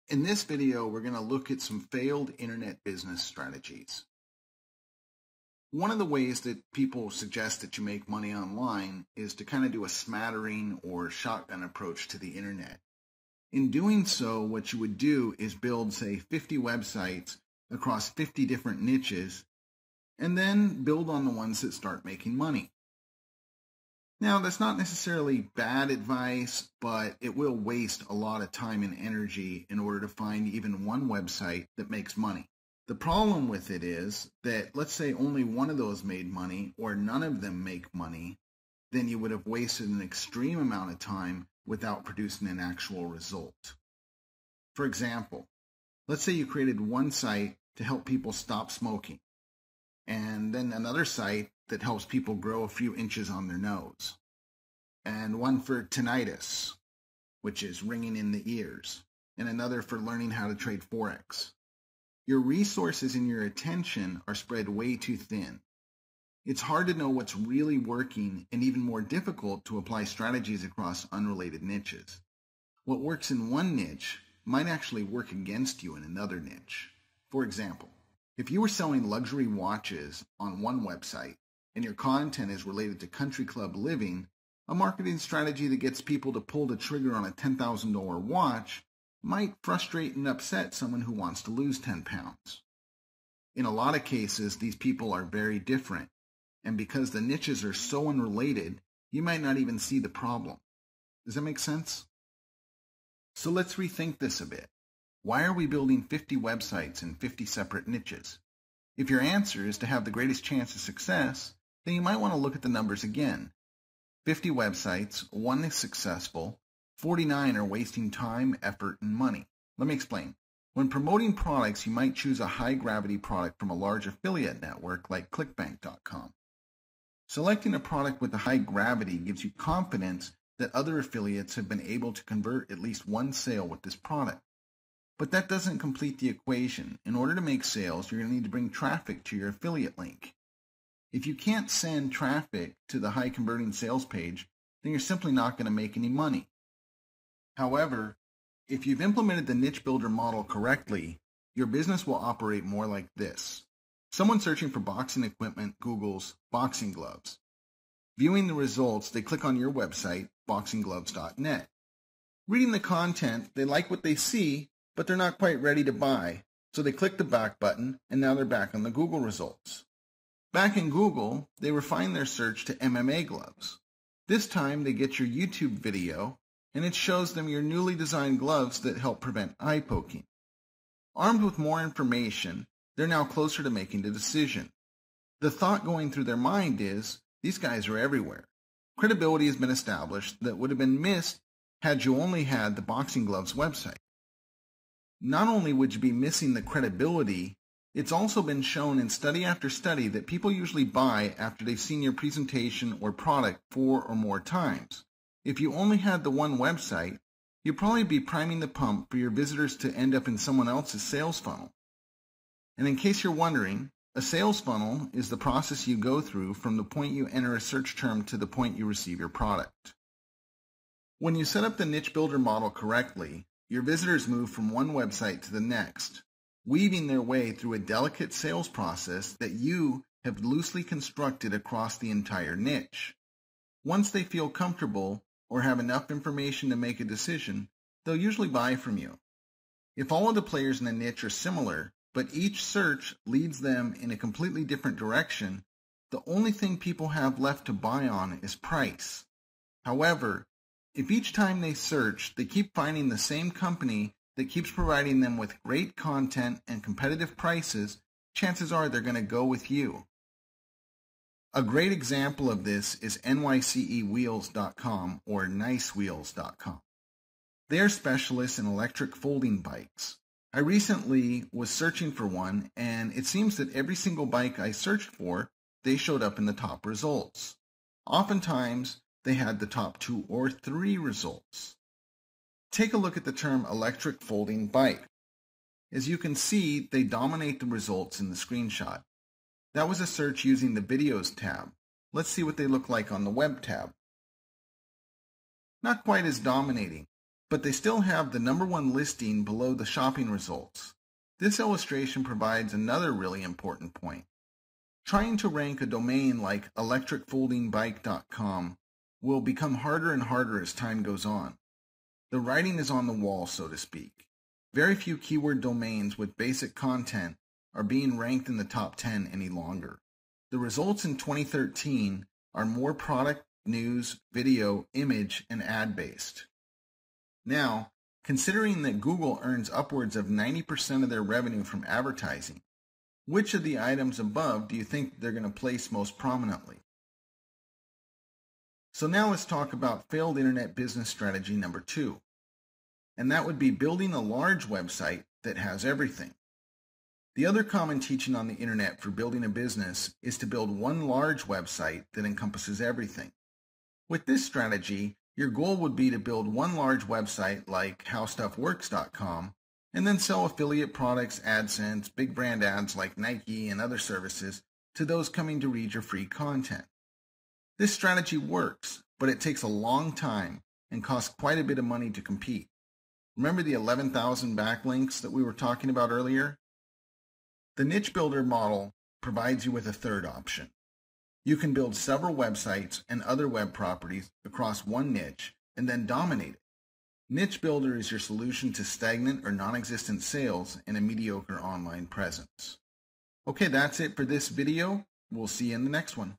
In this video, we're going to look at some failed internet business strategies. One of the ways that people suggest that you make money online is to kind of do a smattering or shotgun approach to the internet. In doing so, what you would do is build, say, 50 websites across 50 different niches, and then build on the ones that start making money. Now, that's not necessarily bad advice, but it will waste a lot of time and energy in order to find even one website that makes money. The problem with it is that, let's say only one of those made money or none of them make money, then you would have wasted an extreme amount of time without producing an actual result. For example, let's say you created one site to help people stop smoking, and then another site that helps people grow a few inches on their nose, and one for tinnitus, which is ringing in the ears, and another for learning how to trade Forex. Your resources and your attention are spread way too thin. It's hard to know what's really working and even more difficult to apply strategies across unrelated niches. What works in one niche might actually work against you in another niche. For example, if you were selling luxury watches on one website and your content is related to country club living, a marketing strategy that gets people to pull the trigger on a $10,000 watch might frustrate and upset someone who wants to lose 10 pounds. In a lot of cases, these people are very different, and because the niches are so unrelated, you might not even see the problem. Does that make sense? So let's rethink this a bit. Why are we building 50 websites in 50 separate niches? If your answer is to have the greatest chance of success, then you might want to look at the numbers again. 50 websites, 1 is successful, 49 are wasting time, effort, and money. Let me explain. When promoting products, you might choose a high-gravity product from a large affiliate network like clickbank.com. Selecting a product with a high gravity gives you confidence that other affiliates have been able to convert at least one sale with this product. But that doesn't complete the equation. In order to make sales, you're going to need to bring traffic to your affiliate link. If you can't send traffic to the high-converting sales page, then you're simply not going to make any money. However, if you've implemented the NicheBuilder model correctly, your business will operate more like this. Someone searching for boxing equipment Googles boxing gloves. Viewing the results, they click on your website, boxinggloves.net. Reading the content, they like what they see, but they're not quite ready to buy, so they click the back button, and now they're back on the Google results. Back in Google, they refine their search to MMA gloves. This time, they get your YouTube video, and it shows them your newly designed gloves that help prevent eye poking. Armed with more information, they're now closer to making the decision. The thought going through their mind is, these guys are everywhere. Credibility has been established that would have been missed had you only had the Boxing Gloves website. Not only would you be missing the credibility, it's also been shown in study after study that people usually buy after they've seen your presentation or product 4 or more times. If you only had the one website, you'd probably be priming the pump for your visitors to end up in someone else's sales funnel. And in case you're wondering, a sales funnel is the process you go through from the point you enter a search term to the point you receive your product. When you set up the NicheBuilder model correctly, your visitors move from one website to the next, weaving their way through a delicate sales process that you have loosely constructed across the entire niche. Once they feel comfortable or have enough information to make a decision, they'll usually buy from you. If all of the players in a niche are similar, but each search leads them in a completely different direction, the only thing people have left to buy on is price. However, if each time they search, they keep finding the same company that keeps providing them with great content and competitive prices, chances are they're going to go with you. A great example of this is nycewheels.com or nicewheels.com. They are specialists in electric folding bikes. I recently was searching for one, and it seems that every single bike I searched for, they showed up in the top results. Oftentimes, they had the top 2 or 3 results. Take a look at the term electric folding bike. As you can see, they dominate the results in the screenshot. That was a search using the Videos tab. Let's see what they look like on the Web tab. Not quite as dominating. but they still have the #1 listing below the shopping results. This illustration provides another really important point. Trying to rank a domain like electricfoldingbike.com will become harder and harder as time goes on. The writing is on the wall, so to speak. Very few keyword domains with basic content are being ranked in the top 10 any longer. The results in 2013 are more product, news, video, image, and ad-based. Now, considering that Google earns upwards of 90% of their revenue from advertising, which of the items above do you think they're going to place most prominently? So now let's talk about failed internet business strategy number 2. And that would be building a large website that has everything. The other common teaching on the internet for building a business is to build one large website that encompasses everything. With this strategy, your goal would be to build one large website like howstuffworks.com and then sell affiliate products, AdSense, big brand ads like Nike and other services to those coming to read your free content. This strategy works, but it takes a long time and costs quite a bit of money to compete. Remember the 11,000 backlinks that we were talking about earlier? The NicheBuilder model provides you with a third option. You can build several websites and other web properties across one niche and then dominate it. NicheBuilder is your solution to stagnant or non-existent sales and a mediocre online presence. Okay, that's it for this video. We'll see you in the next one.